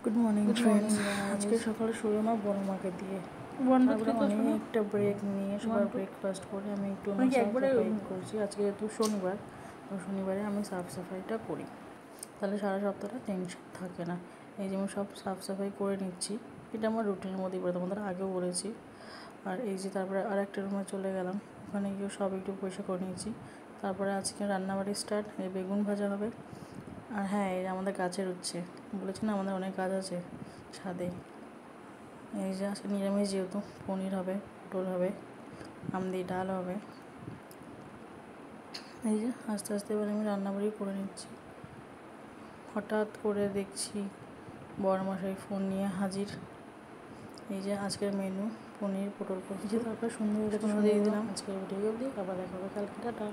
Good morning friends. আজকে সকালে শুরু আমার বড় মাকে দিয়ে, তারপরে অনেকটা ব্রেক নিয়ে সবার ব্রেকফাস্ট করে আমি একটু সাফাই করছি। আজকে যেহেতু শনিবার, তো শনিবারে আমি সাফ সাফাইটা করি, তাহলে সারা সপ্তাহটা টেনশন থাকে না। এই যে আমি সব সাফ সাফাই করে নিচ্ছি, এটা আমার রুটিনের মধ্যে পড়ে, তোমাদের আগেও বলেছি। আর এই যে তারপরে আর একটা রুমে চলে গেলাম, ওখানে গিয়ে সব একটু পয়সা করে নিয়েছি। তারপরে আজকে রান্নাবাড়ি স্টার্ট, এই বেগুন ভাজা হবে। আর হ্যাঁ, এই আমাদের গাছের উচ্ছে, বলেছি না আমাদের অনেক কাজ আছে ছাদে। এই যে আজকে নিরামিষ, যেহেতু পনির হবে, পটল হবে, আমদি ডাল হবে। এই যে আস্তে আস্তে এবার আমি রান্নাবাড়ি করে নিচ্ছি। হঠাৎ করে দেখছি বড়মশাই ফোন নিয়ে হাজির। এই যে আজকের মেনু পনির পটল কষি। তারপরে সুন্দর দিয়ে দিলাম আজকের ভিডিও অবধি, আবার দেখা হবে কালকে, টাটা।